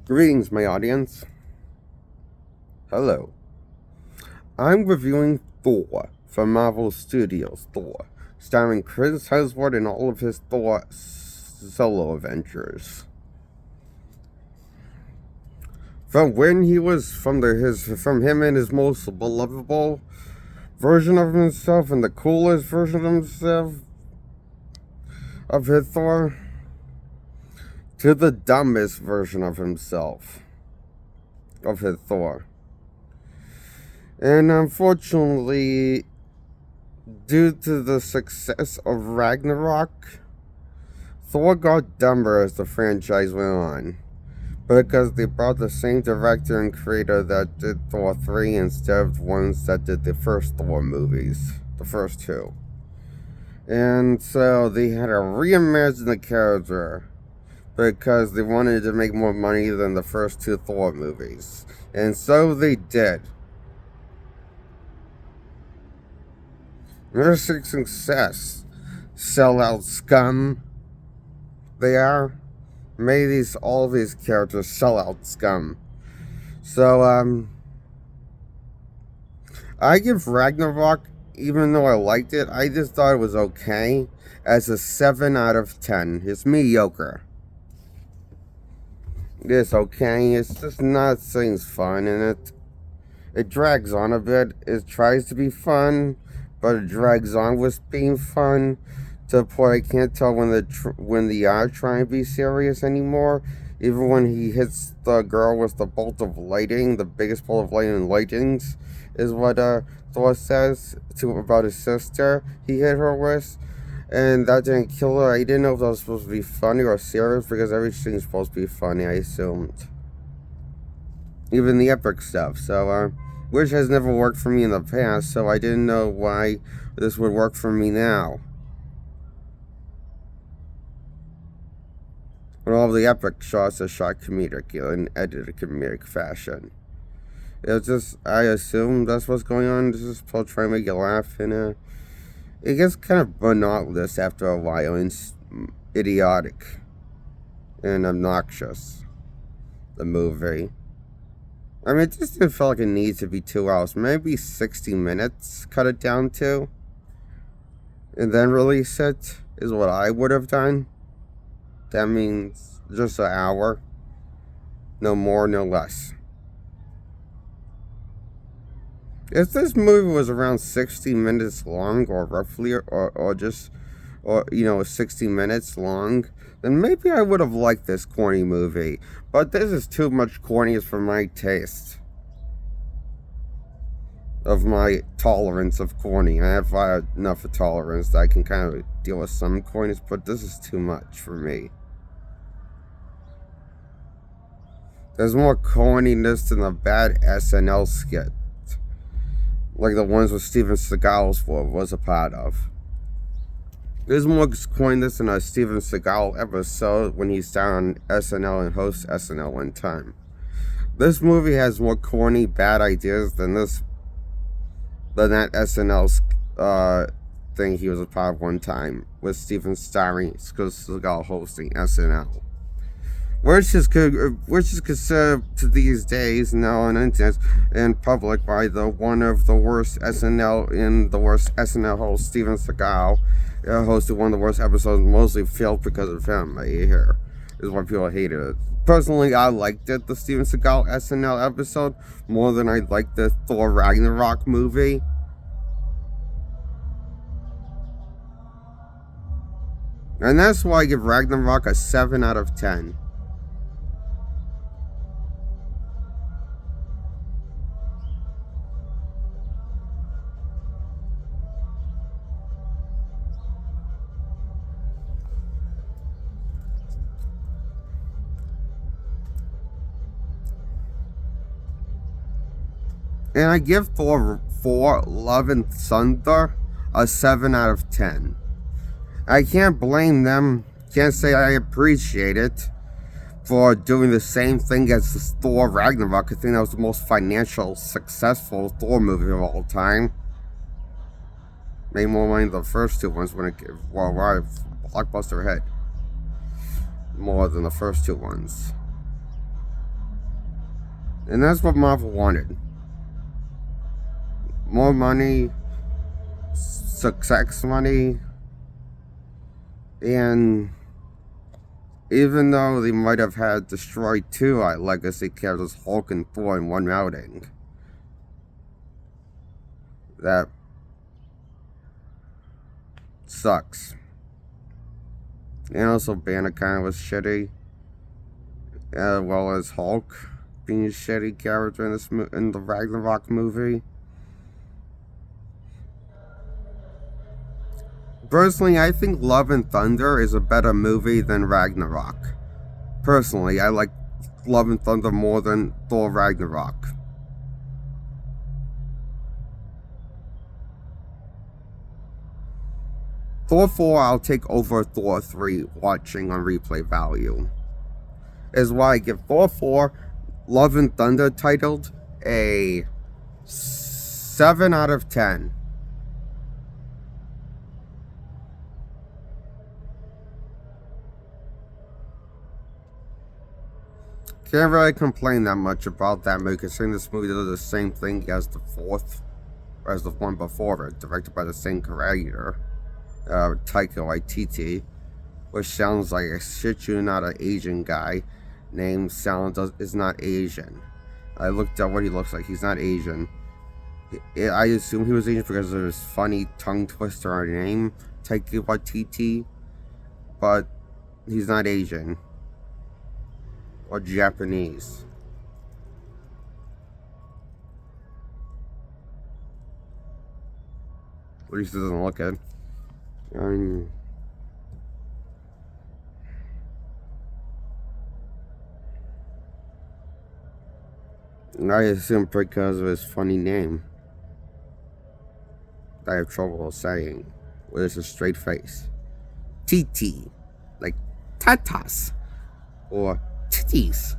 Greetings, my audience. Hello. I'm reviewing Thor from Marvel Studios' Thor, starring Chris Hemsworth in all of his Thor solo adventures. From when he was from him and his most belovable version of himself and the coolest version of himself of his Thor to the dumbest version of himself of his Thor. And unfortunately, due to the success of Ragnarok, Thor got dumber as the franchise went on. Because they brought the same director and creator that did Thor 3 instead of the ones that did the first Thor movies, the first two. And so they had to reimagine the character because they wanted to make more money than the first two Thor movies. And so they did. Their success, sellout scum, they are, made all these characters sellout scum. So, I give Ragnarok, even though I liked it, I just thought it was okay, as a 7 out of 10. It's mediocre. It's okay, it's just not things fun, and it drags on a bit. It tries to be fun, but it drags on with being fun to the point I can't tell when they are trying to be serious anymore. Even when he hits the girl with the bolt of lightning, the biggest bolt of lightnings, is what Thor says about his sister he hit her with. And that didn't kill her. I didn't know if that was supposed to be funny or serious because everything's supposed to be funny, I assumed. Even the epic stuff. So, which has never worked for me in the past, so I didn't know why this would work for me now. But all the epic shots are shot comedic and edited comedic fashion. It's just, I assume that's what's going on. This is supposed to try and make you laugh, and it gets kind of monotonous after a while and idiotic and obnoxious. The movie. I mean, it just didn't feel like it needs to be 2 hours. Maybe 60 minutes, cut it down to. And then release it, is what I would have done. That means just an hour. No more, no less. If this movie was around 60 minutes long, or roughly, or 60 minutes long, then maybe I would have liked this corny movie. But this is too much corniness for my taste. Of my tolerance of corny. I have enough of tolerance that I can kind of deal with some corniness, but this is too much for me. There's more corniness than a bad SNL skit. Like the ones with Steven Seagal was a part of. There's more corniness than a Steven Seagal episode when he's down on SNL and hosts SNL one time. This movie has more corny, bad ideas than that SNL thing he was a part of one time with Steven Seagal hosting SNL. Which is considered to these days now on internet and public by one of the worst SNL host, Steven Seagal, hosted one of the worst episodes, mostly failed because of him. I hear is why people hated it. Personally, I liked it, the Steven Seagal SNL episode, more than I liked the Thor Ragnarok movie. And that's why I give Ragnarok a 7 out of 10. And I give Thor Love and Thunder a 7 out of 10. I can't blame them. Can't say I appreciate it for doing the same thing as Thor Ragnarok. I think that was the most financial successful Thor movie of all time. Made more money than the first two ones when blockbuster hit. More than the first two ones. And that's what Marvel wanted. More money, success money, and even though they might have had destroyed two legacy characters, Hulk and Thor, in one outing, that sucks. And also Banner kind of was shitty, as well as Hulk being a shitty character in the Ragnarok movie. Personally, I think Love and Thunder is a better movie than Ragnarok. Personally, I like Love and Thunder more than Thor Ragnarok. Thor 4 I'll take over Thor 3 watching on replay value. Is why I give Thor 4 Love and Thunder titled a 7 out of 10. Can't really complain that much about that movie, considering this movie does the same thing as the one before it, directed by the same creator, Taika Waititi, which sounds like a shit you not an Asian guy named is not Asian. I looked up what he looks like. He's not Asian. I assume he was Asian because of his funny tongue twister name, Taika Waititi, but he's not Asian. Or Japanese. At least it doesn't look it. I assume because of his funny name. I have trouble saying with a straight face. TT. Like tatas. Or titties.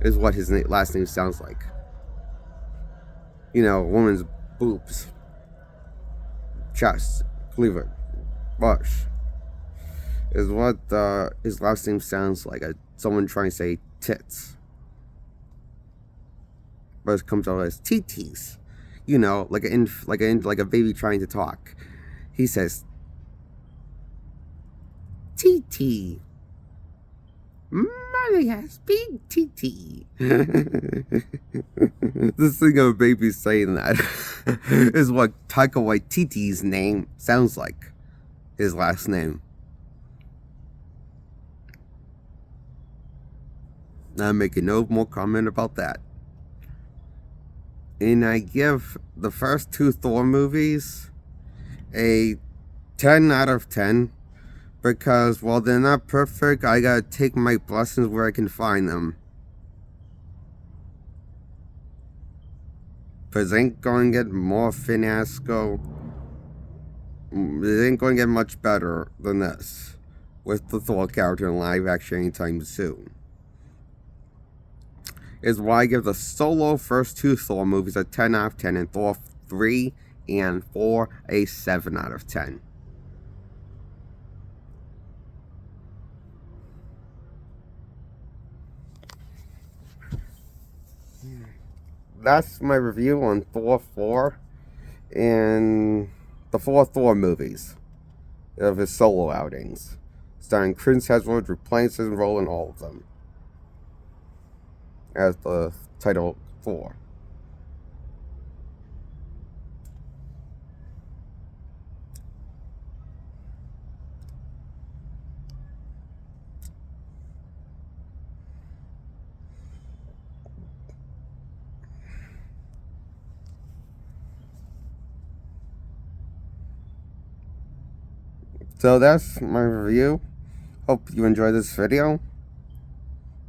Is what his last name sounds like. You know, a woman's boobs. Chest. Cleavage. Bush. Is what his last name sounds like. Someone trying to say tits. But it comes out as titties. You know, like a baby trying to talk. He says, TT. Mommy has big TT. This thing of a baby saying that is what Taika Waititi's name sounds like. His last name. I'm making no more comment about that. And I give the first two Thor movies a 10 out of 10. Because while they're not perfect, I gotta take my blessings where I can find them. Because it ain't gonna get more fiasco. It ain't gonna get much better than this. With the Thor character in live action anytime soon. Is why I give the solo first two Thor movies a 10 out of 10. And Thor 3 and 4 a 7 out of 10. That's my review on Thor 4 and the 4 Thor movies of his solo outings, starring Chris Hemsworth replaying his role in all of them as the title Thor. So that's my review. Hope you enjoyed this video.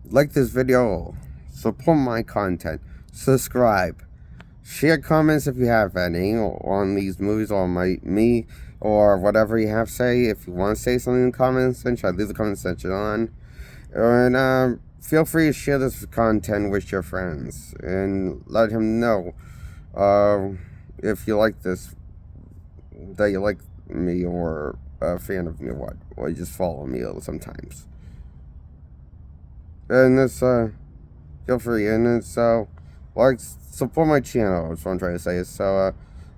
Like this video, support my content, subscribe, share comments if you have any on these movies or me or whatever you have to say. If you want to say something in the comments section, leave the comment section on. And feel free to share this content with your friends and let him know if you like this, that you like me or a fan of me or you just follow me sometimes. And this feel free. And then, so, like, support my channel, is what I'm trying to say. So,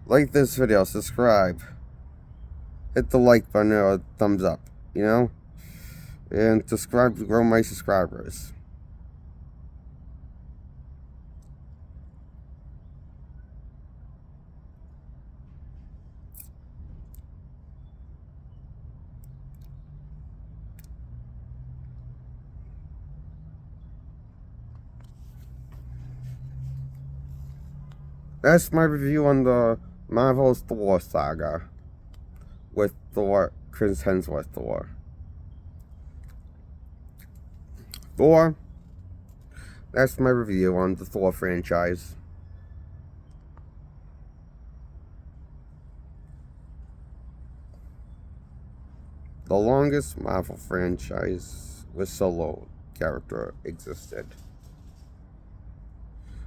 like this video, subscribe, hit the like button or thumbs up, you know? And subscribe to grow my subscribers. That's my review on the Marvel's Thor saga with Thor, Chris Hemsworth Thor. Thor, that's my review on the Thor franchise. The longest Marvel franchise with solo character existed.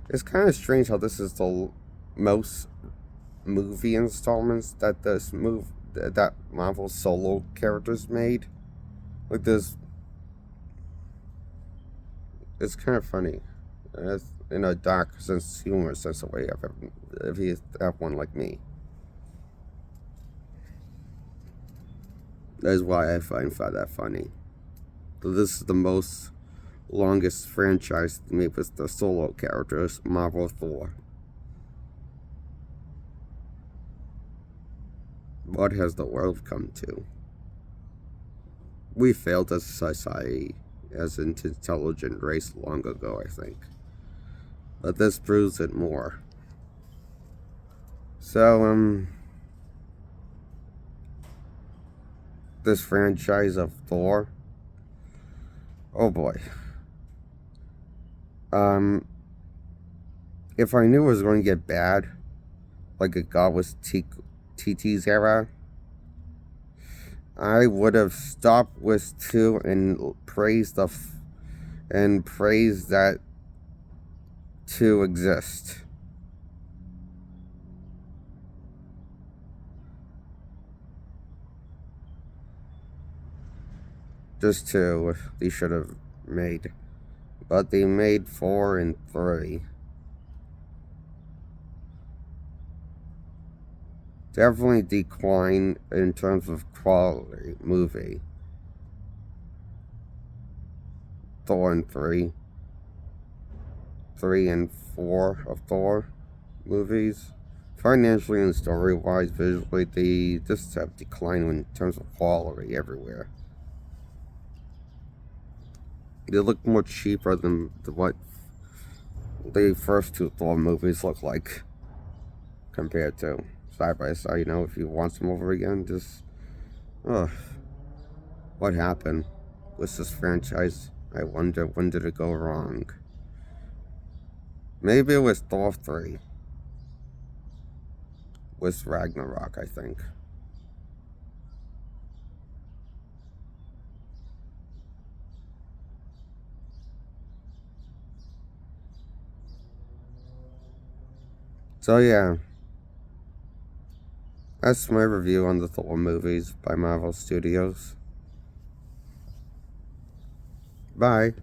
It's kind of strange how this is the most movie installments that that Marvel solo characters made. Like this, it's kind of funny. It's in a dark sense, humorous sense of way. If you have one like me, that is why I find that funny. So this is the most longest franchise made with the solo characters, Marvel Thor. What has the world come to? We failed as a society, as an intelligent race long ago, I think. But this proves it more. So, this franchise of Thor, oh boy. If I knew it was going to get bad, like it got with TT's era, I would have stopped with 2 and praised that 2 exist. Just 2 they should have made. But they made 4 and 3. Definitely decline in terms of quality movie. Thor and 3 and 4 of Thor movies. Financially and story-wise, visually, they just have declined in terms of quality everywhere. They look more cheaper than what the first 2 Thor movies look like compared to side by side. You know, if you watch them over again, just what happened with this franchise? I wonder, when did it go wrong? Maybe it was Thor 3 with Ragnarok, I think. So yeah, that's my review on the Thor movies by Marvel Studios. Bye.